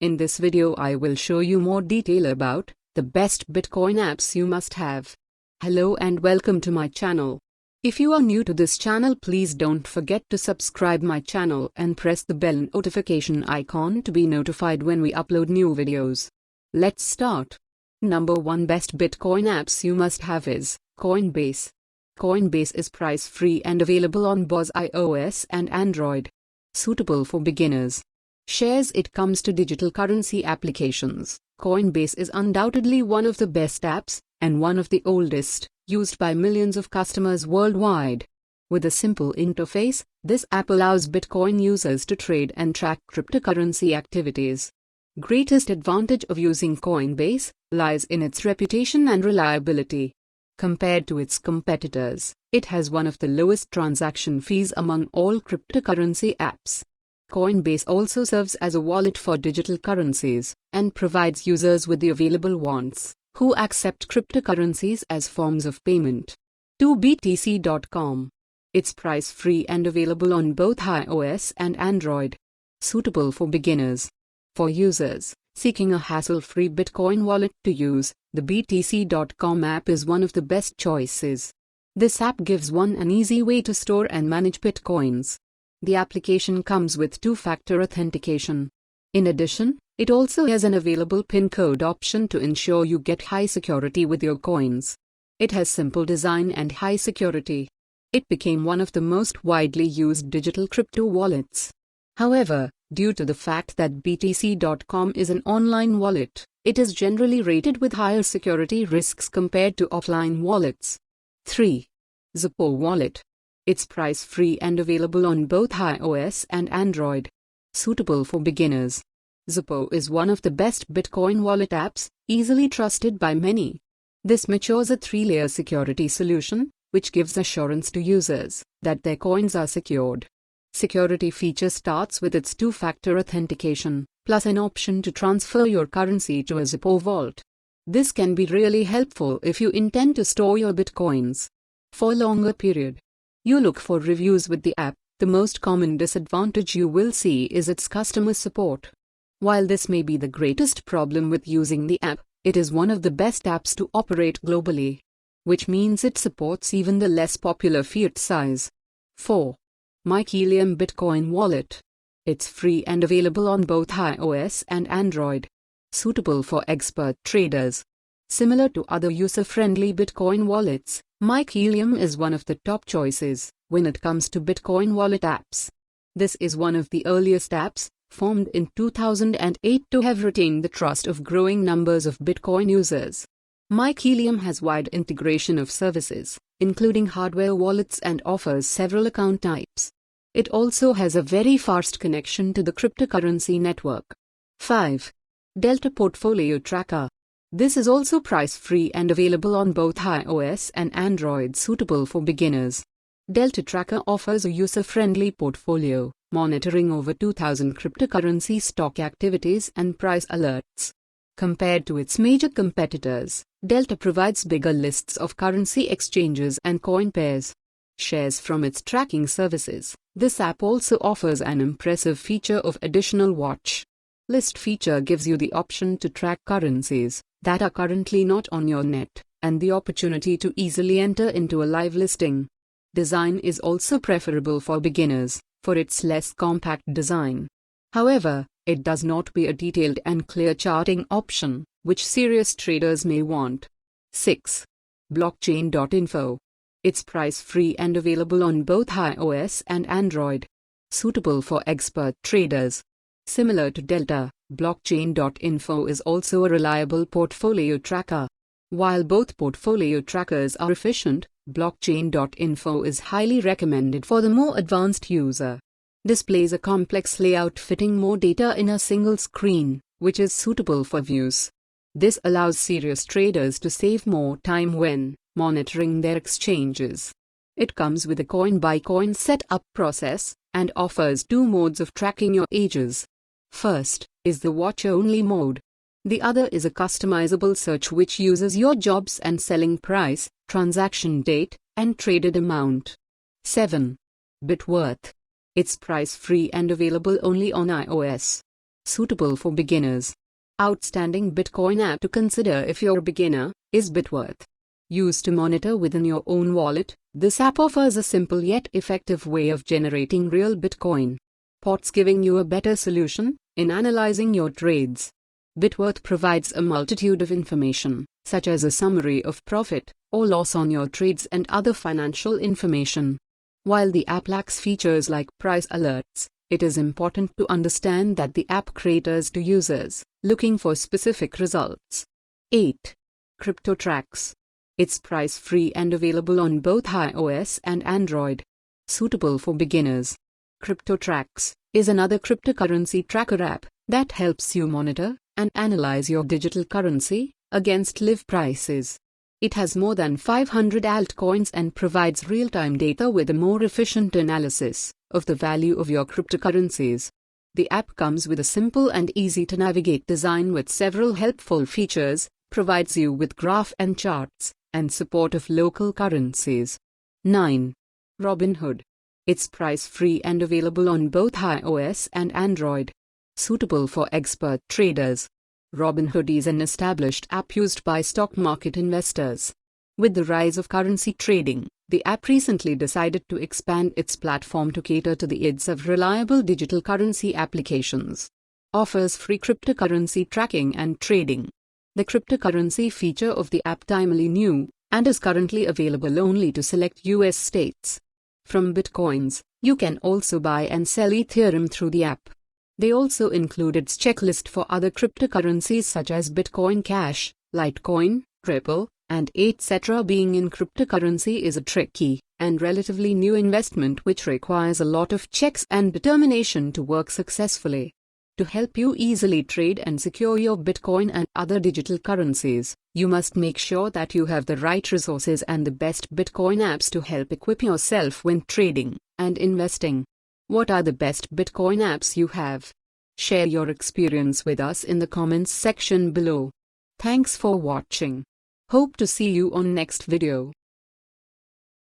In this video I will show you more detail about the best Bitcoin apps you must have. Hello and welcome to my channel. If you are new to this channel, please don't forget to subscribe my channel and press the bell notification icon to be notified when we upload new videos. Let's start. Number 1 best Bitcoin apps you must have is Coinbase. Coinbase is price-free and available on both iOS and Android. Suitable for beginners. Shares it comes to digital currency applications. Coinbase is undoubtedly one of the best apps, and one of the oldest, used by millions of customers worldwide. With a simple interface, this app allows Bitcoin users to trade and track cryptocurrency activities. Greatest advantage of using Coinbase lies in its reputation and reliability. Compared to its competitors, it has one of the lowest transaction fees among all cryptocurrency apps. Coinbase also serves as a wallet for digital currencies, and provides users with the available wallets who accept cryptocurrencies as forms of payment. 2BTC.com. It's price-free and available on both iOS and Android. Suitable for beginners. For users seeking a hassle-free Bitcoin wallet to use, the BTC.com app is one of the best choices. This app gives one an easy way to store and manage Bitcoins. The application comes with two-factor authentication. In addition, it also has an available PIN code option to ensure you get high security with your coins. It has simple design and high security. It became one of the most widely used digital crypto wallets. However, due to the fact that BTC.com is an online wallet, it is generally rated with higher security risks compared to offline wallets. 3. Zippo Wallet. It's price-free and available on both iOS and Android. Suitable for beginners. Zippo is one of the best Bitcoin wallet apps, easily trusted by many. This matures a 3-layer security solution, which gives assurance to users that their coins are secured. Security feature starts with its two-factor authentication, plus an option to transfer your currency to a Zippo vault. This can be really helpful if you intend to store your Bitcoins for a longer period. You look for reviews with the app. The most common disadvantage you will see is its customer support. While this may be the greatest problem with using the app, it is one of the best apps to operate globally, which means it supports even the less popular fiat size. 4. Mycelium Bitcoin Wallet. It's free and available on both iOS and Android. Suitable for expert traders. Similar to other user-friendly Bitcoin wallets, Mycelium is one of the top choices when it comes to Bitcoin wallet apps. This is one of the earliest apps, formed in 2008 to have retained the trust of growing numbers of Bitcoin users. Mycelium has wide integration of services, including hardware wallets, and offers several account types. It also has a very fast connection to the cryptocurrency network. 5. Delta Portfolio Tracker. This is also price-free and available on both iOS and Android, suitable for beginners. Delta Tracker offers a user-friendly portfolio, monitoring over 2,000 cryptocurrency stock activities and price alerts. Compared to its major competitors, Delta provides bigger lists of currency exchanges and coin pairs. Shares from its tracking services. This app also offers an impressive feature of additional watch list feature. Gives you the option to track currencies that are currently not on your net, and the opportunity to easily enter into a live listing. Design is also preferable for beginners, for its less compact design. However, it does not be a detailed and clear charting option, which serious traders may want. 6. Blockchain.info. It's price-free and available on both iOS and Android. Suitable for expert traders. Similar to Delta, Blockchain.info is also a reliable portfolio tracker. While both portfolio trackers are efficient, Blockchain.info is highly recommended for the more advanced user. Displays a complex layout fitting more data in a single screen, which is suitable for views. This allows serious traders to save more time when monitoring their exchanges. It comes with a coin-by-coin setup process, and offers 2 modes of tracking your ages. First is the watch-only mode. The other is a customizable search, which uses your jobs and selling price, transaction date, and traded amount. 7. Bitworth. It's price-free and available only on iOS. Suitable for beginners. Outstanding Bitcoin app to consider if you're a beginner is Bitworth. Used to monitor within your own wallet, this app offers a simple yet effective way of generating real Bitcoin. Pots giving you a better solution in analyzing your trades. Bitworth provides a multitude of information, such as a summary of profit or loss on your trades and other financial information. While the app lacks features like price alerts, it is important to understand that the app caters to users looking for specific results. 8. CryptoTrax. It's price-free and available on both iOS and Android. Suitable for beginners. CryptoTrax is another cryptocurrency tracker app that helps you monitor and analyze your digital currency against live prices. It has more than 500 altcoins and provides real-time data with a more efficient analysis of the value of your cryptocurrencies. The app comes with a simple and easy-to-navigate design with several helpful features, provides you with graph and charts, and support of local currencies. 9. Robinhood. It's price-free and available on both iOS and Android. Suitable for expert traders. Robinhood is an established app used by stock market investors. With the rise of currency trading, the app recently decided to expand its platform to cater to the needs of reliable digital currency applications. Offers free cryptocurrency tracking and trading. The cryptocurrency feature of the app timely new and is currently available only to select US states. From Bitcoins, you can also buy and sell Ethereum through the app. They also include its checklist for other cryptocurrencies such as Bitcoin Cash, Litecoin, Ripple, and etc. Being in cryptocurrency is a tricky and relatively new investment which requires a lot of checks and determination to work successfully. To help you easily trade and secure your Bitcoin and other digital currencies, you must make sure that you have the right resources and the best Bitcoin apps to help equip yourself when trading and investing. What are the best Bitcoin apps you have? Share your experience with us in the comments section below. Thanks for watching. Hope to see you on next video.